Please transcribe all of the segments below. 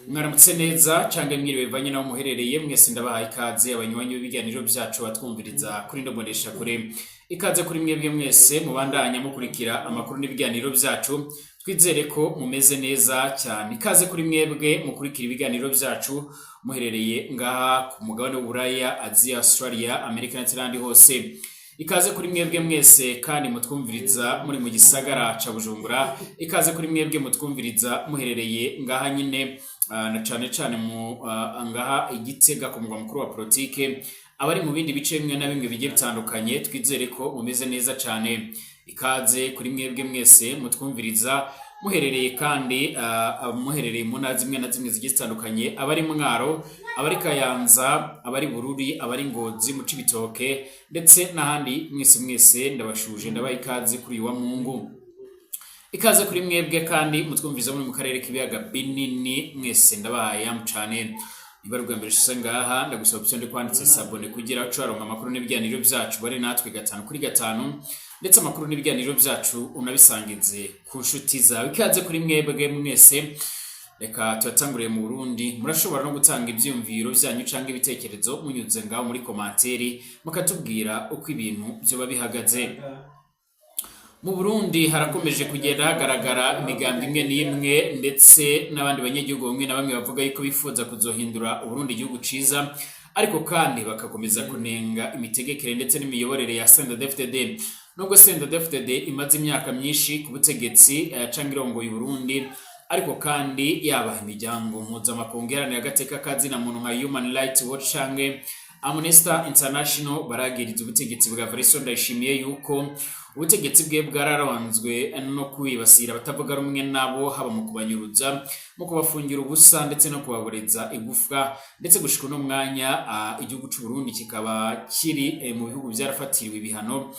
Mwaramutse neza canke mwiriwe bivanye naho muherereye mwese ndabahaye ikaze abanywanyi b'ibiganiro byacu batwumviriza kuri ndobonesha kure ikaze kuri mwebwe mwese mubandanya mukurikira amakuru n'ibiganiro byacu twizere ko mumeze neza cyane ikaze kuri mwebwe mukurikira ibiganiro byacu muherereye ngaha ku mugabane w'Uburaya, Asia, Australia, Amerika n'ahandi hose. Ikaze kuri mwebwe mwese kandi mutwumviriza muri mu gisagara ca Bujumbura, ikaze kuri mwebwe mutwumviriza muherereye ngaha nyine na cane mu ngaha Igitega ku mugwa mukuru wa politike, abari mu bindi bice bimwe na bimwe bigiye bitandukanye twizere ko mumeze neza cyane. Ikaze kuri mwebwe mwese mutwumviriza muherereye kandi muherereye mu ntara zimwe na zimwe zigiye zitandukanye, abari Mwaro, abari Kayanza, abari Bururi, abari Ngozi, mu Cibitoke ndetse n'ahandi mwese ndabashuje ndabaha ikaze kuri wa Mungu. Ikaze kuri mwebwe kandi mutwumviza muri mu karere k'ibiyaga binini mwese ndabahaye cyane. Ibarwa mbere shise ngaha ndagusaba option de kwanditse sabone kugira ucaronka amakuru n'ibiganiro byacu bari natwe 5 ndetse amakuru n'ibiganiro byacu unabisangize ku nshuti zawe. Ikaze kuri mwebwe mwese. Reka turatanguriye mu Burundi, murashobora no gutanga ivyumviro byanyu canke ibitekerezo munyuze ngaho muri komanteri mukatubwira uko ibintu byo babihagaze. Mu Burundi harakomeje kugenda hagaragara imigambi imwe n'imwe ndetse n'abandi banyagihugu bamwe na bamwe bavuga yuko bifuza kuzohindura Uburundi igihugu ciza, ariko kandi bakakomeza kunenga imitegekere ndetse n'imiyoborere ya CNDD-FDD. Nubwo CNDD-FDD imaze imyaka myinshi ku butegetsi canke irongoye Burundi, ariko kandi yaba imiryango mpuzamakungu iharanira agateka kazina muntu nka Human Rights Watch canke Amnesty International baragiriza ubutegetsi bwa Evariste Ndayishimiye yuko ubutegetsi bwe bwararanzwe no kwibasira batavuga rumwe nabo, haba mu kubanyuruza, mu kubafungira ubusa ndetse no kubaboreza igufwa, ndetse gushika no mwanya igihugu cy'u Burundi kikaba kiri mu bihugu byarafatiriwe ibihano,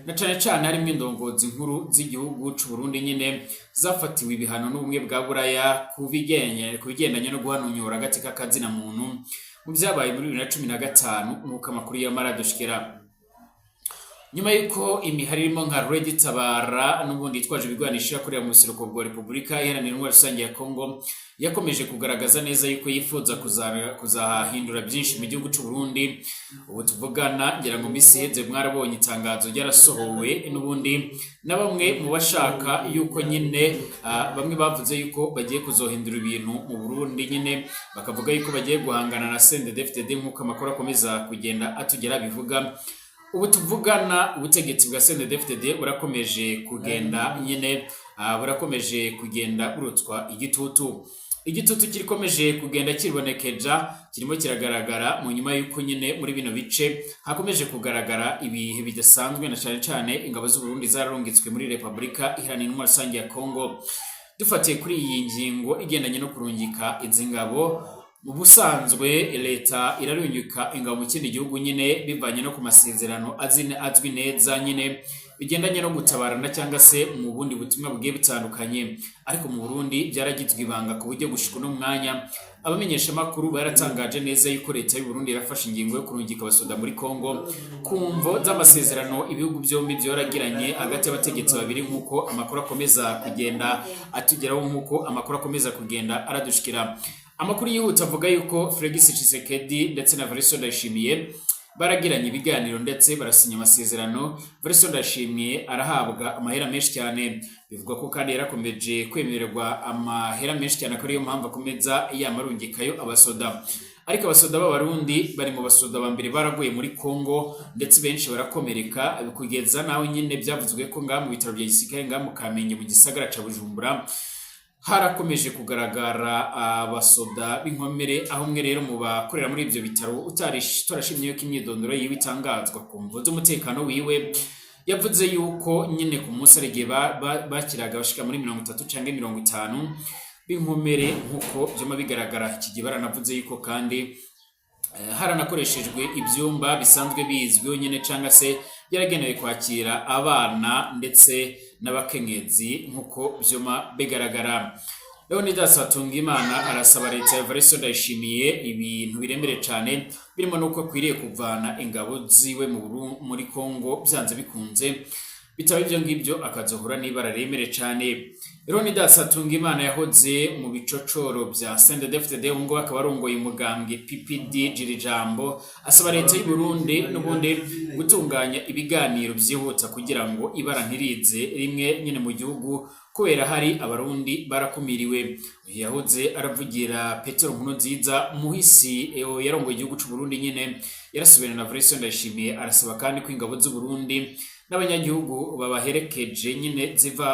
na cane harimo indongozi nkuru z'igihugu cy'u Burundi nyine zafatiwe ibihano n'ubumwe bwa Buraya kubigendanye no guhanunyura agateka kazina muntu mu byabaye muri 2015 nk'uko amakuru y'amaradushikira. Nyuma yuko imihari irimo nka Red Tabara n'ubundi yitwaje ibigwanisha kurira mu buseruko bwa Repubulika Iharanira Intwaro Rusange ya Kongo yakomeje kugaragaza neza yuko yifuza kuzahindura byinshi mu gihugu cy'u Burundi. Ubu tuvugana ngira ngo misi heze mwarabonye itangazo ryarasohowe n'ubundi na bamwe mu bashaka yuko nyine bamwe bavuze yuko bagiye kuzohindura ibintu mu Burundi, nyine bakavuga yuko bagiye guhangana na CNDD-FDD nk'uko amakuru akomeza kugenda atugera bivuga. Ubu tuvugana ubutegetsi bwa CNDD-FDD burakomeje kugenda nyine burakomeje kugenda burutswa igitutu kirikomeje kugenda kibonekeja, kirimo kiragaragara mu nyuma yuko nyine muri bino bice hakomeje kugaragara ibihe bidasanzwe, na cyane ingabo z'u Burundi zararungitswe muri Repubulika Iharanira Intwaro Rusange ya Kongo. Dufatiye kuri iyi ngingo igendanye no kurungika izi ngabo, mu busanzwe leta irarungika ingabo mu kindi gihugu nyine bivanye no ku masezerano azwi neza nyine bigendanye no gutabarana cyangwa se mu bundi butumwa bugiye bitandukanye, ariko mu Burundi byaragizwe ibanga ku buryo gushika no mwanya abamenyesha makuru baratangaje neza yuko leta y'u Burundi yarafashe ingingo yo kurungika abasoda muri Kongo kumvo z'amasezerano ibihugu byombi byoragiranye hagati y'abategetsi babiri, nk'uko amakuru akomeza kugenda atugeraho, nk'uko amakuru akomeza kugenda aradushikira. Amakuru yihuta avuga yuko Felix Tshisekedi ndetse na Evariste Ndayishimiye baragiranye ibiganiro ndetse barasinya amasezerano. Evariste Ndayishimiye arahabwa amahera menshi cyane, bivuga ko kandi yarakomeje kwemererwa amahera menshi cyane, akariyo mpamvu akomeza yamarungikayo abasoda. Ariko abasoda b'Abarundi bari mu basoda bambere baraguye muri Kongo ndetse benshi barakomereka, kugeza nawe nyine byavuzwe ko ngaha mu bitaro bya gisirikare ngaha mu Kamenge mu gisagara ca Bujumbura harakomeje kugaragara abasoda b'inkomere, aho umwe rero mu bakorera muri ibyo bitaro utarashimye yuko imyidondoro yiwe itangazwa ku mvo z'umutekano wiwe, yavuze yuko nyine ku munsi arigihe bakiraga bashika muri 30 canke 50 b'inkomere nk'uko byoma bigaragara. Iki gihe baranavuze yuko kandi haranakoreshejwe ibyumba bisanzwe bizwiho nyine cyangwa se yaragenewe kwakira abana ndetse n'abakenyezi nk'uko byoma bigaragara. Leonidas Hatungimana arasaba leta ya Evariste Ndayishimiye ibintu biremere cyane, birimo nuko akwiriye kuvana ingabo ziwe muri Kongo byanze bikunze, bitaba ibyo ngibyo akazohura n'ibara remere cyane. Leonidas Hatungimana yahoze mu bicocoro bya CNDD-FDD ngo akaba arongoye umugambwe PPD Jirijambo asaba leta y'u Burundi n'ubundi gutunganya ibiganiro byihuta kugira ngo ibara ntirize rimwe nyine mu gihugu kubera hari abarundi barakumiriwe. Yahoze aravugira Petero Nkurunziza muhisi yarongoye igihugu cy'u Burundi nyine yarasubirana na Evariste Ndayishimiye arasaba kandi ko ingabo z'u Burundi n'abanyagihugu babaherekeje nyine ziva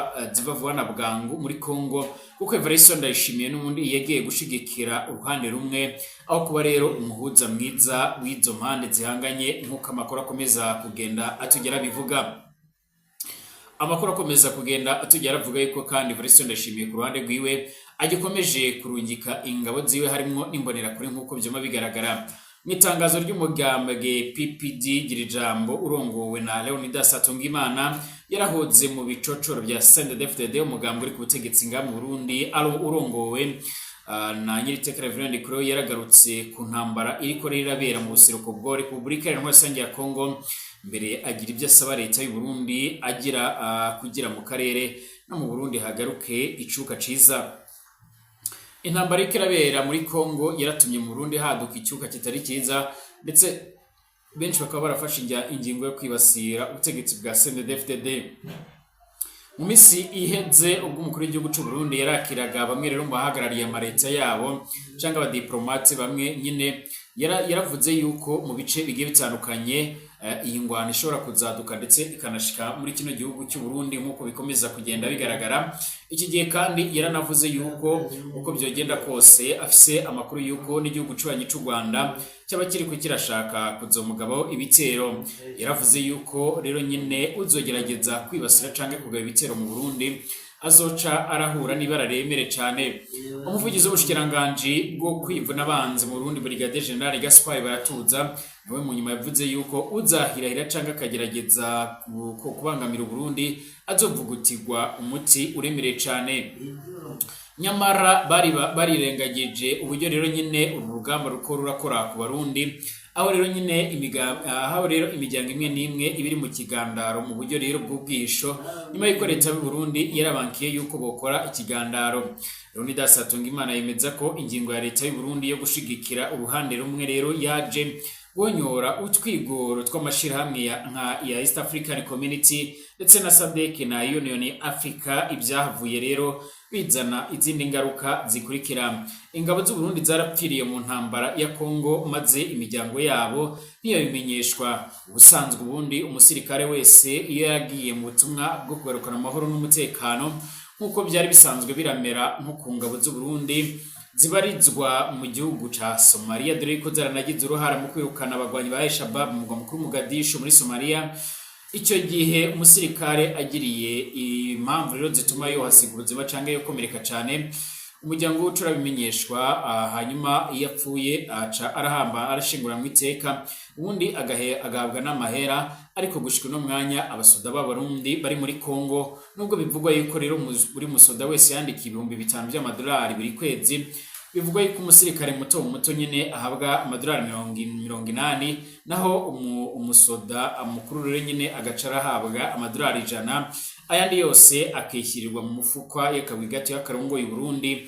vuba na bwangu muri Kongo kuko Evariste Ndayishimiye n'ubundi yagiye gushigikira uruhande rumwe aho kuba rero umuhuza mwiza w'izo mpande zihanganye nk'uko amakuru akomeza kugenda atugera bivuga. Amakuru akomeza kugenda atugera avuga yuko kandi Evariste Ndayishimiye ku ruhande rwiwe agikomeje kurungika ingabo ziwe harimo n'imbonerakure nk'uko byuma bigaragara. Mwitangazo ry'umugambwe PPD Jirijambo urongowe na Leonidas Hatungimana yarahoze mu bicocoro bya CNDD-FDD umugambwe uri ku butegetsi nga mu Burundi urongowe na Nyiriteka Reverend Kuro yaragarutse ku ntambara iriko rirabera mu buseruko bwa Repubulika Iharanira ya Kongo mbere agira ibyo asaba leta y'u Burundi agira kugira mu karere no mu Burundi hagaruke icuka ciza. Intambara ikirabera muri Kongo yaratumye mu Burundi haduka icyuka kitari cyiza ndetse benshi bakaba barafashe ingingo yo kwibasira ubutegetsi bwa CNDD-FDD. Mu misi iheze ubwo umukuru w'igihugu cy'u Burundi yarakiraga bamwe rero mu bahagarariye amareta yabo cyangwa abadiplomate bamwe nyine yaravuze yuko mu bice bigiye bitandukanye iyi ngwano ishobora kuzaduka ndetse ikanashika muri kino gihugu cy'u Burundi nk'uko bikomeza kugenda bigaragara. Iki gihe kandi yaranavuze yuko uko byogenda kose afise amakuru yuko n'igihugu cy'ubanyi cy'u Rwanda cyaba kiri kirashaka kuzomugabo ibitero. Yaravuze yuko rero nyine uzogerageza kwibasira canke kugaba ibitero mu Burundi azoca arahura n'ibara remere cyane. Umuvugizi w'ubushikiranganje bwo kwivuna abanzi mu Burundi Brigadier General Gaspard Baratuza nawe mu nyuma yavuze yuko uzahirahira canke akagerageza kubangamira Burundi azovugutirwa umuti uremereye cyane. Nyamara barirengagije uburyo rero nyine urugamba ruko rurakora ku Barundi aho rero nyine imiryango imwe n'imwe ibiri mu kigandaro mu buryo rero bw'ubwisho nyuma y'uko leta y'u Burundi yarabankiye yuko bokora ikigandaro. Leonidas Hatungimana yemeza ko ingingo ya leta y'u Burundi yo gushigikira uruhande rumwe rero yaje gonyora utwigoro tw'amashirahamwe ya East African Community ndetse na SADC na Union Africa ibyahavuye rero bizana izindi ngaruka zikurikira. Ingabo z'u Burundi zarapfiriye mu ntambara ya Kongo maze imiryango yabo niyo bimenyeshwa. Ubusanzwe ubundi umusirikare wese iyo yagiye mu butumwa bwo kugarukana amahoro n'umutekano nk'uko byari bisanzwe biramera nko ku ngabo z'u Burundi zibarizwa mu gihugu ca Somalia dore ko zaranagize uruhara mu kwirukana abagwanyi ba Al-Shabaab mu mugwa mukuru Mogadishu muri Somalia. Icyo gihe umusirikare agiriye impamvu rero zituma yohasiga ubuzima canke yo komereka cyane umuryango w'ucura bimenyeshwa hanyuma iyo apfuye aca arahamba arashingura mu iteka ubundi agahabwa n'amahera. Ariko gushika no mwanya abasoda b'Abarundi bari muri Kongo nubwo bivugwa yuko rero buri musoda wese yandika $5,000 by'amadolari buri kwezi, bivugwa yuko umusirikare muto nyine ahabwa amadolari 80 naho umusoda mukuru rero nyine agacara ahabwa amadolari 100 ayandi yose akishyirirwa mu mufukwa y'akabwigati y'akarongo y'u Burundi.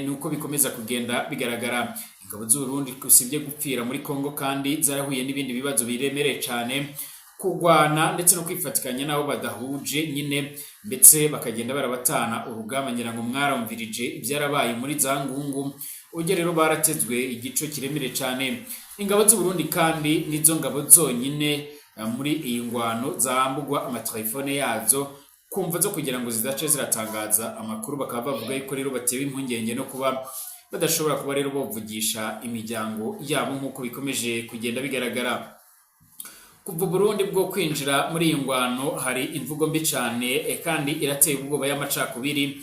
Nuko bikomeza kugenda bigaragara. Ingabo z'u Burundi kusibye gupfira muri Kongo kandi zarahuye n'ibindi bibazo biremereye cyane kugwana ndetse no kwifatikanya nabo badahuje nyine ndetse bakagenda barabatana urugamba ngira ngo mwarumvirije ibyarabaye muri zangungu uje rero baratezwe igico kiremere cyane. Ingabo z'u Burundi kandi nizo ngabo zonyine muri iyi ngwano zambugwa amatelefone yazo kumva zo kugira ngo zidace ziratangaza amakuru bakaba bavuga yuko rero batewe impungenge no kuba badashobora kuba rero bavugisha imiryango yabo nk'uko bikomeje kugenda bigaragara. Kuva Burundi bwo kwinjira muri iyi ngwano hari imvugo mbi cyane kandi irateye ubwoba y'amacakubiri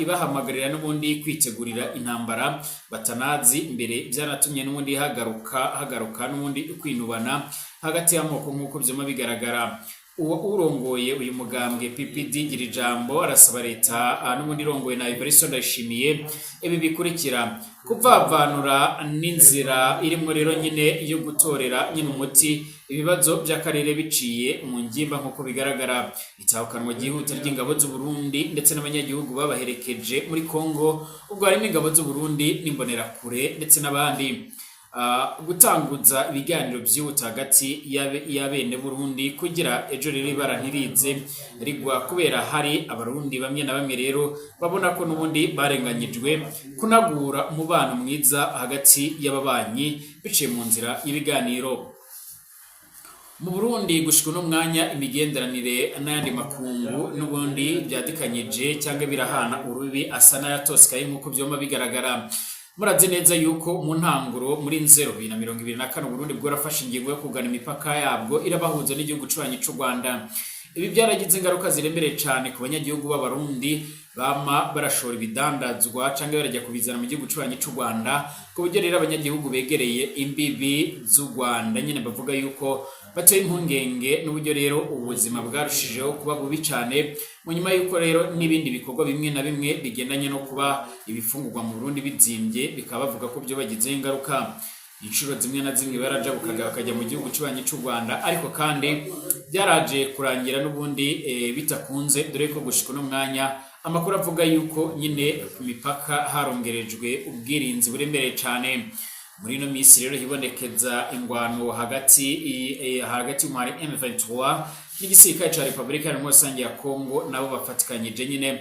ibahamagarira n'ubundi kwitegurira intambara batanazi imbere byanatumye n'ubundi hagaruka n'ubundi kwinubana hagati y'amoko nk'uko byuma bigaragara. urongoye uyu mugambwe PPD gira ijambo arasaba leta n'ubundi rongoye na Evariste Ndayishimiye ibi bikurikira: kuvavanura n'inzira irimo rero nyine yo gutorera nyine umuti ibibazo by'akarere biciye mu ngimba nk'uko bigaragara. Itahukanwa ryihuta ry'ingabo z'u Burundi ndetse n'abanyagihugu babaherekeje muri Kongo, ubwo harimo ingabo z'u Burundi n'imbonerakure ndetse n'abandi. Gutanguza ibiganiro byihuta hagati y'abene Burundi kugira ejo rero ibara ntirize rigwa, kubera hari abarundi bamwe na bamwe rero babona ko n'ubundi barenganyijwe. Kunagura umubano mwiza hagati y'ababanyi biciye mu nzira y'ibiganiro. Mu Burundi gushika no mwanya imigenderanire n'ayandi makungu n'ubundi byadikanyije cyangwa birahana urubi asa n'ayatosikaye nk'uko byoma bigaragara. Murazi neza yuko mu ntanguro muri 2024 Burundi bwarafashe ingingo yo kugana imipaka yabwo irabahuza n'igihugu cy'ubanyi cy'u Rwanda. Ibi byaragize ingaruka ziremereye cyane ku banyagihugu b'abarundi bama barashora ibidandazwa cyangwa barajya kubizana mu gihugu cy'ubanyi cy'u Rwanda, ku buryo rero abanyagihugu begereye imbibi z'u Rwanda nyine bavuga yuko bateye impungenge n'uburyo rero ubuzima bwarushijeho kuba bubi cyane, mu nyuma yuko rero n'ibindi bikorwa bimwe na bimwe bigendanye no kuba ibifungurwa mu Burundi bizimbye, bikaba bavuga ko byo bagizeho ingaruka. Inshuro zimwe na zimwe baraja bakajya mu gihugu cy'ubanyi cy'u Rwanda, ariko kandi byaraje kurangira n'ubundi bitakunze, dore ko gushika no mwanya amakuru avuga yuko nyine ku mipaka harongerejwe ubwirinzi buremereye cyane. Muri no minsi rero hibonekeza ingwano hagati y'umwari M23 n'igisirikare cya Repubulika Rusange ya Kongo, nabo bafatikanyije nyine.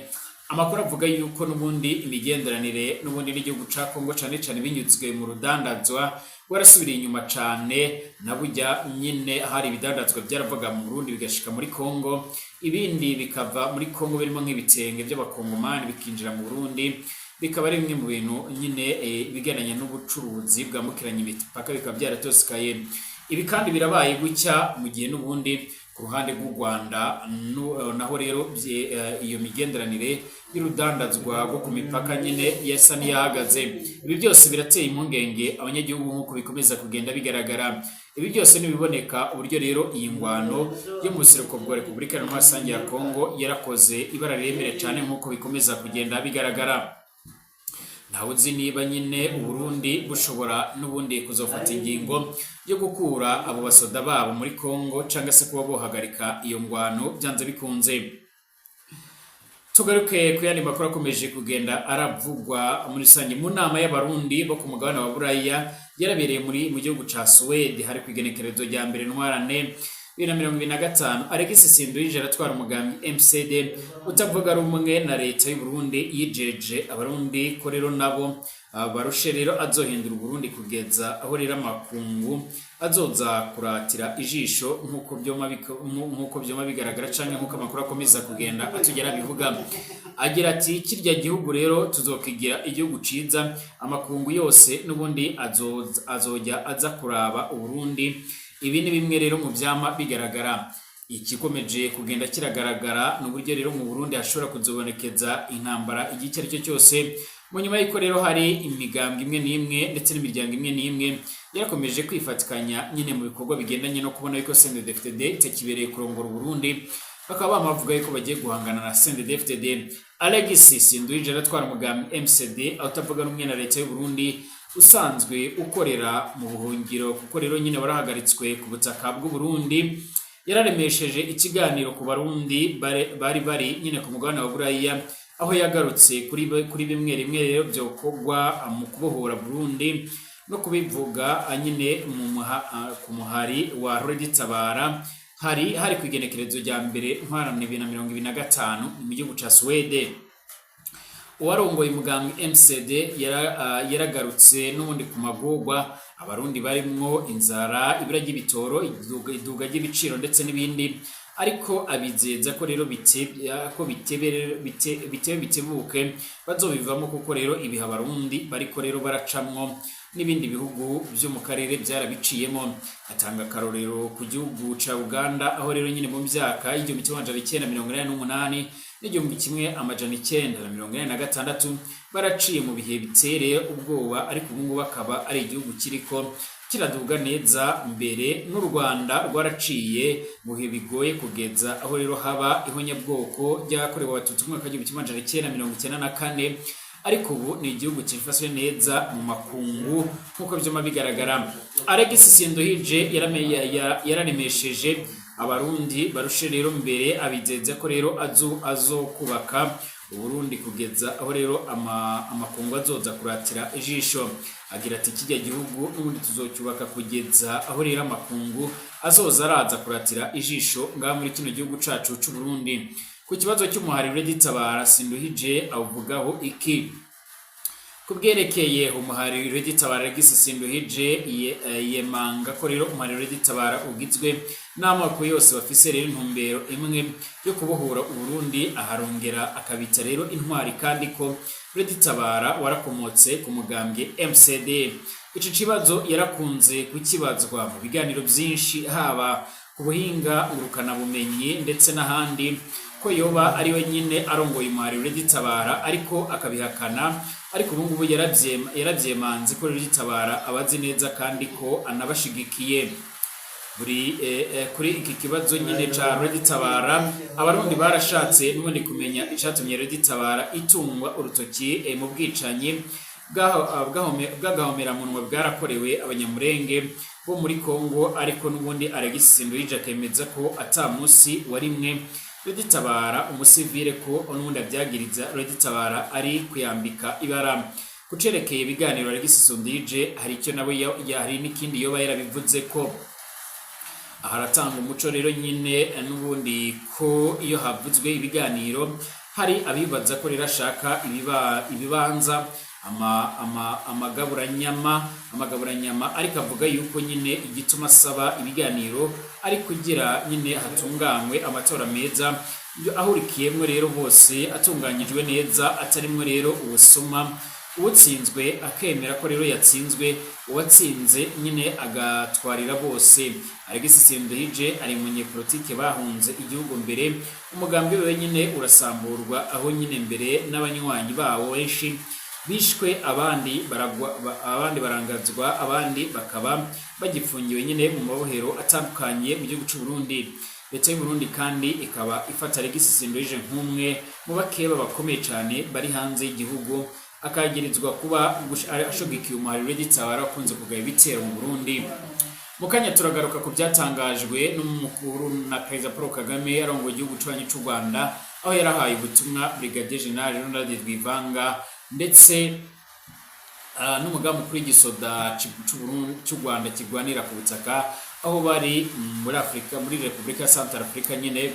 Amakuru avuga yuko n'ubundi imigenderanire n'ubundi n'igihugu ca Kongo cyane binyuzwe mu rudandazwa warasubiriye inyuma cyane, nabujya nyine hari ibidandazwa byaravaga mu Burundi bigashika muri Kongo, ibindi bikava muri Kongo birimo nk'ibitenge by'abakongomani bikinjira mu Burundi, bikaba ari bimwe mu bintu nyine bigendanye n'ubucuruzi bwambukiranya imipaka, bikaba byaratosikaye. Ibi kandi birabaye gutya mu gihe n'ubundi ku ruhande rw'u Rwanda naho rero iyo migenderanire y'urudandazwa rwo ku mipaka nyine yasa n'iyahagaze. Ibi byose birateye impungenge abanyagihugu nk'uko bikomeza kugenda bigaragara. Ibi byose nibiboneka uburyo rero iyi ngwano yo mu buseruko bwa Repubulika Rusange ya Kongo yarakoze ibara riremere cyane nk'uko bikomeza kugenda bigaragara. Ntawe uzi niba nyine Uburundi bushobora n'ubundi kuzofata ingingo yo gukura abo basoda babo muri Kongo cyangwa se kuba bohagarika iyo ngwano byanze bikunze. Tugaruke ku yandi makuru akomeje kugenda aravugwa muri rusange. Mu nama y'abarundi bo ku mugabane wa Buraya yarabereye mu gihugu ca Suwede, hari kwigenekerezo rya mbere ntwarane 2025, Alexis Sinduhije aratwara umugambi MCD utavuga rumwe na leta y'u Burundi yijeje abarundi ko rero nabo barushe rero azohindura Burundi kugeza aho rero amakungu azoza kuratira ijisho nk'uko byoma bigaragara cyane nk'uko amakuru akomeza kugenda atugera bivuga. Agira ati kirya gihugu rero tuzokigira igihugu ciza, amakungu yose n'ubundi azojya aza kuraba Uburundi. Ibi ni bimwe rero mu byama bigaragara. Ikikomeje kugenda kiragaragara n'uburyo rero mu Burundi hashobora kuzobonekeza intambara igihe icyo cyose, mu nyuma y'iko rero hari imigambwe imwe n'imwe ndetse n'imiryango imwe n'imwe yarakomeje kwifatikanya nyine mu bikorwa bigendanye no kubona yuko CNDD-FDD itakibereye kurongora Burundi, bakaba bamavuga yuko bagiye guhangana na CNDD-FDD. Alexis Sinduhije aratwara umugambi MCD utavuga rumwe na leta y'u Burundi usanzwe ukorera mu buhungiro, kuko rero nyine barahagaritswe ku butaka bw'u Burundi. Yararemesheje ikiganiro ku barundi bari nyine ku mugabane wa Buraya, aho yagarutse kuri bimwe rero byokorwa mu kubohora Burundi no kubivuga nyine ku muhari wa Reditabara hari kwigenekerezo rya mbere ntwarane 2025 mu gihugu ca Suwede. Uwarongoye umugambi MCD yaragarutse n'ubundi ku magorwa abarundi barimwo inzara, ibira ry'ibitoro, iduga ry'ibiciro ndetse n'ibindi, ariko abizeza ko rero bitebuke bazobivamo, kuko rero ibiha abarundi bariko rero baracamwo n'ibindi bihugu byo mu karere byarabiciyemo. Atanga karorero ku gihugu ca Uganda, aho rero nyine mu myaka y'igihumbi kimwe amajana 1988 n'igihumbi kimwe amajana 1986 baraciye mu bihe bitereye ubwoba, ariko ubu ngubu akaba ari igihugu kiriko kiraduga neza mbere n'u Rwanda rwaraciye mu bihe bigoye kugeza aho rero haba ihonyabwoko ryakorewe abatutsi mu mwaka w'1994 ariko ubu ni igihugu cyifashe neza mu makungu nk'uko byuma bigaragara. Alegisi Sinduhije yararemesheje abarundi barushe rero mbere abizeza ko rero azokubaka Uburundi kugeza aho rero amakungu azoza kuratira ijisho. Agira ati kijya gihugu n'ubundi tuzocyubaka kugeza aho rero amakungu azoza araza kuratira ijisho ngaha muri kino gihugu cacu c'u Burundi. Ku kibazo cy'umuhariro Gitabara Sinduhije avugaho iki? Kubwerekeye umuhariro Gitabara Alegisi Sinduhije yemanga ko rero umuhariro Gitabara ugizwe n'amoko yose bafise rero intumbero imwe yo kubohora Uburundi, aharongera akabita rero intwari kandi ko Gitabara warakomotse ku mugambwe MCD. Ico kibazo yarakunze kukibazwa mu biganiro byinshi haba ku buhinga ngurukana bumenyi ndetse n'ahandi ko yoba ari we nyine arongoye umuhariro Gitabara ariko akabihakana, ariko ubu ngubu yarabyemanze ko Gitabara abazi neza kandi ko anabashigikiye. Kuri iki kibazo nyine ca Gitabara abarundi barashatse n'ubundi kumenya icatumye Gitabara itungwa urutoki mu bwicanyi bw'agahomeраmunwa bwarakorewe abanyamurenge bo muri Kongo, ariko n'ubundi Alegisi Sinduhije akemeza ko ata musi warimwe Gitabara umusivile ko n'ubundi abyagiriza Gitabara ari kuyambika ibara. Kucerekeye ibiganiro Alegisi Sinduhije hari icyo nawe hari n'ikindi yoba yarabivuze ko aharatanga umuco rero nyine n'ubundi ko iyo havuzwe ibiganiro hari abibaza ko rero ashaka ibibanza amagaburanyama ariko avuga yuko nyine igituma asaba ibiganiro ari kugira nyine hatunganywe amatora meza ahurikiyemo rero bose atunganyijwe neza atarimwe rero ubusuma, uwutsinzwe akemera ko rero yatsinzwe, uwatsinze nyine agatwarira bose. Alegisi Sinduhije ari umunyepolitike bahunze igihugu mbere, umugambi we nyine urasamburwa aho nyine mbere n'abanywanyi bawo benshi bishwe, abandi barangazwa, abandi bakaba bagifungiwe nyine mu mabohero atandukanye mu gihugu cy'u Burundi. Leta y'u Burundi kandi ikaba ifata Alegisi Sinduhije nk'umwe mu bakeba bakomeye cyane bari hanze y'igihugu, akagirizwa kuba ashogikiye umuhariro Gitabara akunze kugaba ibitero mu Burundi. Mukanya turagaruka ku byatangajwe n'umukuru na Perezida Paul Kagame arongoye igihugu cy'u Rwanda, aho yarahaye ubutumwa Brigadier General Ronald Rwivanga ndetse n'umugambi kuri gisoda cy'u Rwanda kigwanira ku butaka aho bari muri Afrika, muri Republika ya Central Africa nyine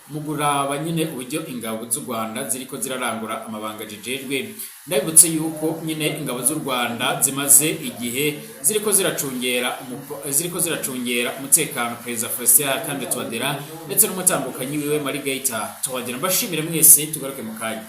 muguraba nyine uburyo ingabo z'u Rwanda ziriko zirarangura amabanga jejejwe. Ndabibutse yuko nyine ingabo z'u Rwanda zimaze igihe ziriko ziracungera umutekano Perezida Faustin Archange Touadera ndetse n'umutambukanyi wiwe Marie Gaita Touadera. Mbashimire mwese, tugaruke mu kanya.